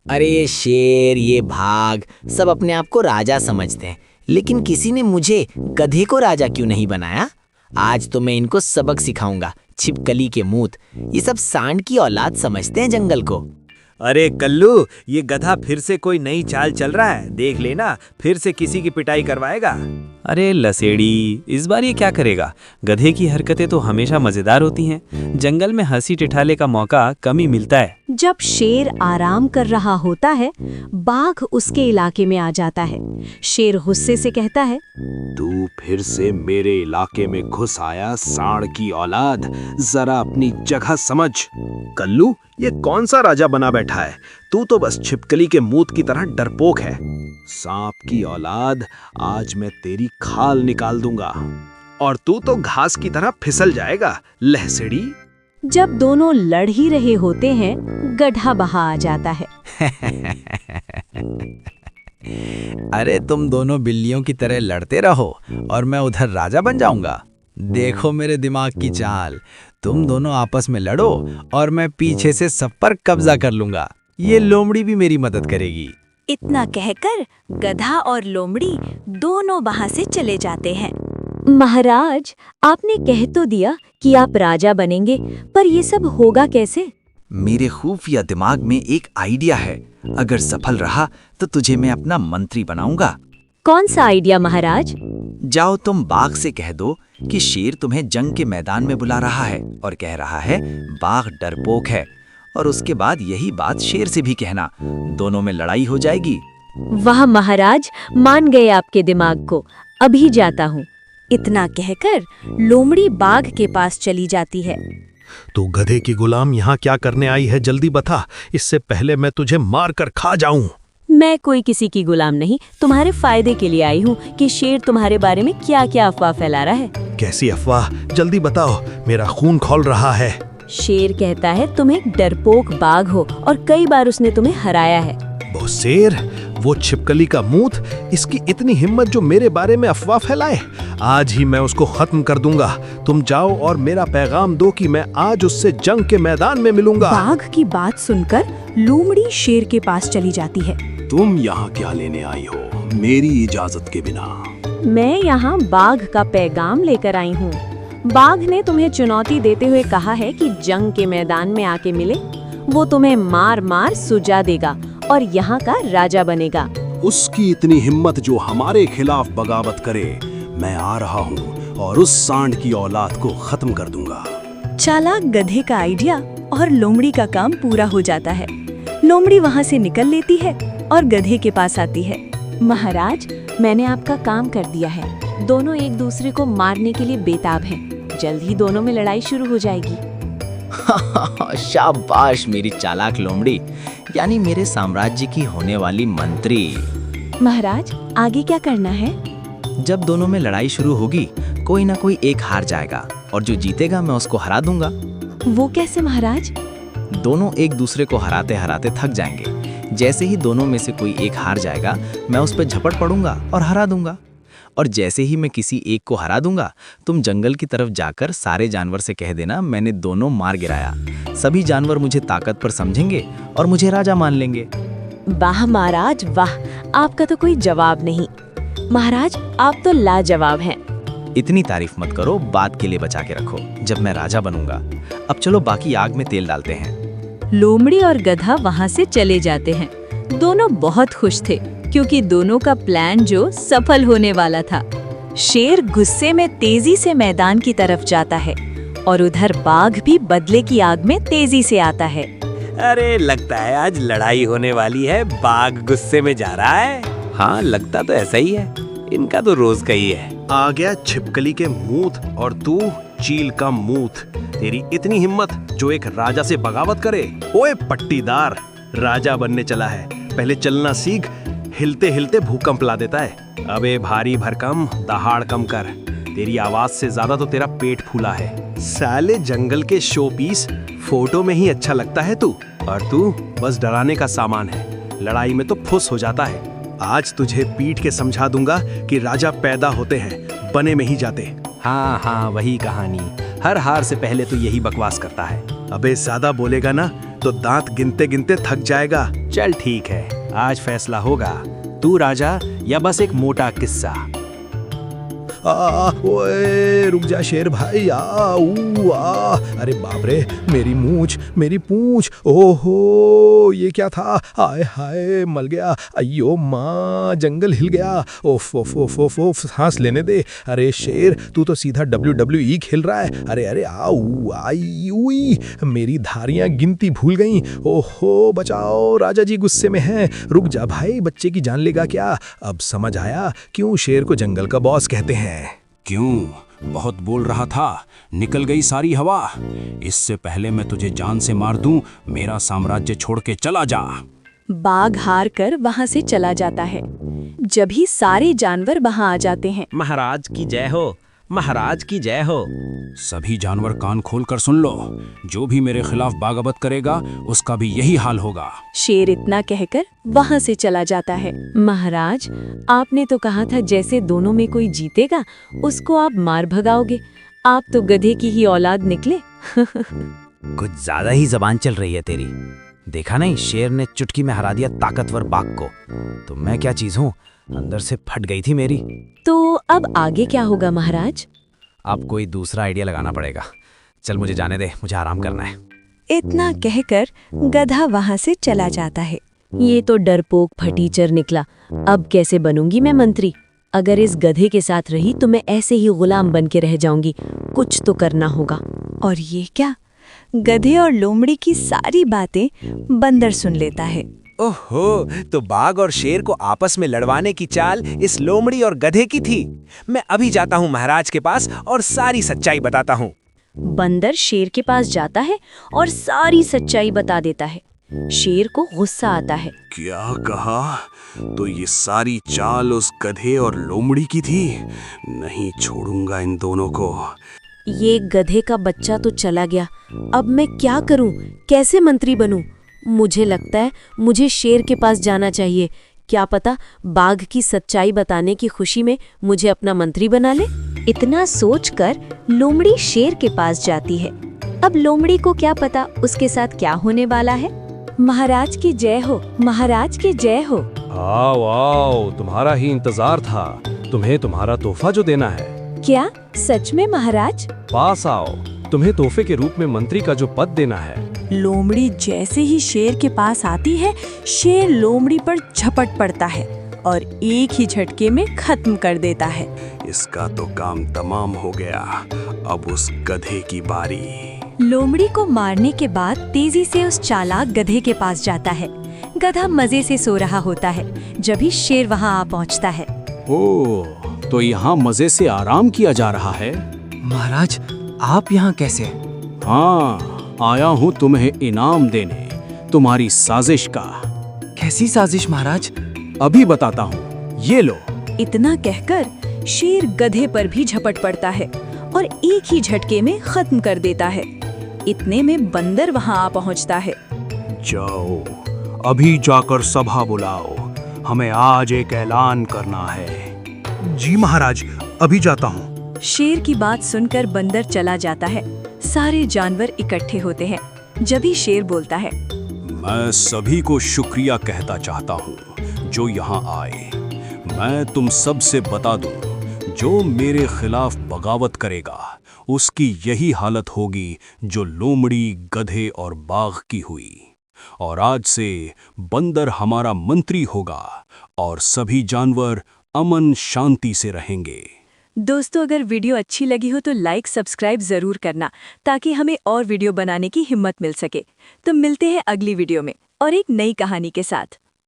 अरे ये शेर, ये भाग सब अपने आप को राजा समझते हैं, लेकिन किसी ने मुझे गधे को राजा क्यों नहीं बनाया? आज तो मैं इनको सबक सिखाऊंगा। छिपकली के मूत, ये सब सांड की औलाद समझते हैं जंगल को। अरे कल्लू, ये गधा फिर से कोई नई चाल चल रहा है, देख लेना फिर से किसी की पिटाई करवाएगा। अरे लसेड़ी, इस बार ये क्या करेगा? गधे की हरकतें तो हमेशा मजेदार होती हैं। जंगल में हंसी ठिठाले का मौका कम ही मिलता है। जब शेर आराम कर रहा होता है, बाघ उसके इलाके में आ जाता है। शेर गुस्से से कहता है, तू फिर से मेरे इलाके में घुस आया सांड की औलाद, जरा अपनी जगह समझ। कल्लू, ये कौन सा राजा बना बैठा है? तू तो बस छिपकली के मूत की तरह डरपोक है। सांप की औलाद, आज मैं तेरी खाल निकाल दूंगा और तू तो घास की तरह फिसल जाएगा, लहसेड़ी। जब दोनों लड़ ही रहे होते हैं, गधा बहा आ जाता है। अरे तुम दोनों बिल्लियों की तरह लड़ते रहो और मैं उधर राजा बन जाऊंगा। देखो मेरे दिमाग की चाल, तुम दोनों आपस में लड़ो और मैं पीछे से सब पर कब्जा कर लूंगा। ये लोमड़ी भी मेरी मदद करेगी। इतना कहकर गधा और लोमड़ी दोनों वहां से चले जाते हैं। महाराज, आपने कह तो दिया कि आप राजा बनेंगे, पर ये सब होगा कैसे? मेरे खुफिया दिमाग में एक आइडिया है। अगर सफल रहा तो तुझे मैं अपना मंत्री बनाऊंगा। कौन सा आइडिया महाराज? जाओ तुम बाघ से कह दो कि शेर तुम्हें जंग के मैदान में बुला रहा है और कह रहा है बाघ डरपोक है, और उसके बाद यही बात शेर से भी कहना। दोनों में लड़ाई हो जाएगी। वाह महाराज, मान गए आपके दिमाग को। अभी जाता हूँ। इतना कहकर लोमड़ी बाघ के पास चली जाती है। तू गधे की गुलाम यहाँ क्या करने आई है? जल्दी बता, इससे पहले मैं तुझे मार कर खा जाऊं। मैं कोई किसी की गुलाम नहीं, तुम्हारे फायदे के लिए आई हूँ कि शेर तुम्हारे बारे में क्या क्या अफवाह फैला रहा है। कैसी अफवाह? जल्दी बताओ, मेरा खून खौल रहा है। शेर कहता है तुम एक डरपोक बाघ हो और कई बार उसने तुम्हें हराया है। वो शेर, वो छिपकली का मूत, इसकी इतनी हिम्मत जो मेरे बारे में अफवाह फैलाए। आज ही मैं उसको खत्म कर दूंगा। तुम जाओ और मेरा पैगाम दो कि मैं आज उससे जंग के मैदान में मिलूंगा। बाघ की बात सुनकर लोमड़ी शेर के पास चली जाती है। तुम यहाँ क्या लेने आई हो मेरी इजाजत के बिना? मैं यहाँ बाघ का पैगाम लेकर आई हूँ। बाघ ने तुम्हें चुनौती देते हुए कहा है कि जंग के मैदान में आके मिले। वो तुम्हें मार मार सुजा देगा और यहाँ का राजा बनेगा। उसकी इतनी हिम्मत जो हमारे खिलाफ बगावत करे। मैं आ रहा हूँ और उस सांड की औलाद को खत्म कर दूंगा। चालाक गधे का आइडिया और लोमड़ी का काम पूरा हो जाता है। लोमड़ी वहाँ से निकल लेती है और गधे के पास आती है। महाराज, मैंने आपका काम कर दिया है। दोनों एक दूसरे को मारने के लिए बेताब हैं। जल्द ही दोनों में लड़ाई शुरू हो जाएगी। शाबाश मेरी चालाक लोमड़ी, यानी मेरे साम्राज्य की होने वाली मंत्री। महाराज, आगे क्या करना है? जब दोनों में लड़ाई शुरू होगी, कोई ना कोई एक हार जाएगा और जो जीतेगा मैं उसको हरा दूंगा। वो कैसे महाराज? दोनों एक दूसरे को हराते हराते थक जाएंगे। जैसे ही दोनों में से कोई एक हार जाएगा, मैं उस पर झपट पड़ूंगा और हरा दूंगा। और जैसे ही मैं किसी एक को हरा दूंगा, तुम जंगल की तरफ जाकर सारे जानवर से कह देना मैंने दोनों मार गिराया। सभी जानवर मुझे ताकत पर समझेंगे और मुझे राजा मान लेंगे। वाह महाराज वाह, आपका तो कोई जवाब नहीं। महाराज, आप तो लाजवाब हैं। इतनी तारीफ मत करो, बात के लिए बचा के रखो, जब मैं राजा बनूंगा। अब चलो बाकी आग में तेल डालते हैं। लोमड़ी और गधा वहाँ से चले जाते हैं। दोनों बहुत खुश थे क्योंकि दोनों का प्लान जो सफल होने वाला था। शेर गुस्से में तेजी से मैदान की तरफ जाता है और उधर बाघ भी बदले की आग में तेजी से आता है। अरे लगता है आज लड़ाई होने वाली है। बाघ गुस्से में जा रहा है। हाँ, लगता तो ऐसा ही है। इनका तो रोज का ही है। आ गया छिपकली के मूत और तू चील का मूत। तेरी इतनी हिम्मत जो एक राजा से बगावत करे। ओए पट्टीदार, राजा बनने चला है। पहले चलना सीख, हिलते हिलते भूकंप ला देता है। अबे भारी भरकम, दहाड़ कम कर। तेरी आवाज से ज्यादा तो तेरा पेट फूला है। साले जंगल के शो पीस, फोटो में ही अच्छा लगता है तू, और तू बस डराने का सामान है। लड़ाई में तो फुस हो जाता है। आज तुझे पीट के समझा दूंगा कि राजा पैदा होते हैं, बने में ही जाते। हाँ हाँ, वही कहानी। हर हार से पहले तो यही बकवास करता है। अबे ज्यादा बोलेगा ना तो दांत गिनते गिनते थक जाएगा। चल ठीक है, आज फैसला होगा, तू राजा या बस एक मोटा किस्सा। ओए रुक जा शेर भाई, अरे बाप रे, मेरी मूछ, मेरी पूंछ, ओहो ये क्या था, आय हाय मल गया, अयो माँ जंगल हिल गया, ओफ ओफ ओफ ओफ ओफ, सांस लेने दे। अरे शेर तू तो सीधा WWE खेल रहा है। अरे अरे आऊ आई उई, मेरी धारियां गिनती भूल गईं। ओहो बचाओ, राजा जी गुस्से में हैं। रुक जा भाई, बच्चे की जान लेगा क्या। अब समझ आया क्यों शेर को जंगल का बॉस कहते हैं। क्यों बहुत बोल रहा था, निकल गई सारी हवा। इससे पहले मैं तुझे जान से मार दूं, मेरा साम्राज्य छोड़ के चला जा। बाघ हार कर वहां से चला जाता है। जब ही सारे जानवर वहां आ जाते हैं। महाराज की जय हो, महाराज की जय हो। सभी जानवर कान खोलकर सुन लो, जो भी मेरे खिलाफ बगावत करेगा उसका भी यही हाल होगा। शेर इतना कहकर वहां से चला जाता है। महाराज, आपने तो कहा था जैसे दोनों में कोई जीतेगा उसको आप मार भगाओगे। आप तो गधे की ही औलाद निकले। कुछ ज्यादा ही जबान चल रही है तेरी। देखा नहीं, शेर ने चुटकी में हरा दिया ताकतवर बाघ को। तो मैं क्या चीज हूँ, अंदर से फट गई थी मेरी। तो अब आगे क्या होगा महाराज? अब कोई दूसरा आइडिया लगाना पड़ेगा। चल मुझे जाने दे, मुझे आराम करना है। इतना कहकर गधा वहां से चला जाता है। ये तो डरपोक फटीचर निकला। अब कैसे बनूंगी मैं मंत्री? अगर इस गधे के साथ रही तो मैं ऐसे ही गुलाम बन के रह जाऊंगी। कुछ तो करना होगा। और ये क्या, गधे और लोमड़ी की सारी बातें बंदर सुन लेता है। ओहो, तो बाघ और शेर को आपस में लड़वाने की चाल इस लोमड़ी और गधे की थी। मैं अभी जाता हूँ महाराज के पास और सारी सच्चाई बताता हूँ। बंदर शेर के पास जाता है और सारी सच्चाई बता देता है। शेर को गुस्सा आता है। क्या कहा? तो ये सारी चाल उस गधे और लोमड़ी की थी? नहीं छोड़ूंगा इन दोनों को। ये गधे का बच्चा तो चला गया। अब मैं क्या करूं? कैसे मंत्री बनूं? मुझे लगता है मुझे शेर के पास जाना चाहिए। क्या पता बाघ की सच्चाई बताने की खुशी में मुझे अपना मंत्री बना ले। इतना सोचकर लोमड़ी शेर के पास जाती है। अब लोमड़ी को क्या पता उसके साथ क्या होने वाला है। महाराज की जय हो, महाराज की जय हो। आओ आओ, तुम्हारा ही इंतजार था। तुम्हें तुम्हारा तोहफा जो देना है। क्या सच में महाराज? पास आओ, तुम्हें तोहफे के रूप में मंत्री का जो पद देना है। लोमड़ी जैसे ही शेर के पास आती है, शेर लोमड़ी पर झपट पड़ता है और एक ही झटके में खत्म कर देता है। इसका तो काम तमाम हो गया। अब उस गधे की बारी। लोमड़ी को मारने के बाद तेजी से उस चालाक गधे के पास जाता है। गधा मजे से सो रहा होता है जब ही शेर वहां आ पहुंचता है। ओह, तो यहाँ मजे से आराम किया जा रहा है। महाराज, आप यहाँ कैसे? हाँ, आया हूँ तुम्हें इनाम देने, तुम्हारी साजिश का। कैसी साजिश महाराज? अभी बताता हूँ, ये लो। इतना कहकर शेर गधे पर भी झपट पड़ता है और एक ही झटके में खत्म कर देता है। इतने में बंदर वहां आ पहुंचता है। जाओ, अभी जाकर सभा बुलाओ, हमें आज एक ऐलान करना है। जी महाराज, अभी जाता हूँ। शेर की बात सुनकर बंदर चला जाता है। सारे जानवर इकट्ठे होते हैं। जब ही शेर बोलता है, मैं सभी को शुक्रिया कहता चाहता हूँ जो यहाँ आए। मैं तुम सब से बता दूं, जो मेरे खिलाफ बगावत करेगा उसकी यही हालत होगी जो लोमड़ी, गधे और बाघ की हुई। और आज से बंदर हमारा मंत्री होगा और सभी जानवर अमन शांति से रहेंगे। दोस्तों, अगर वीडियो अच्छी लगी हो तो लाइक सब्सक्राइब जरूर करना ताकि हमें और वीडियो बनाने की हिम्मत मिल सके। तो मिलते हैं अगली वीडियो में और एक नई कहानी के साथ।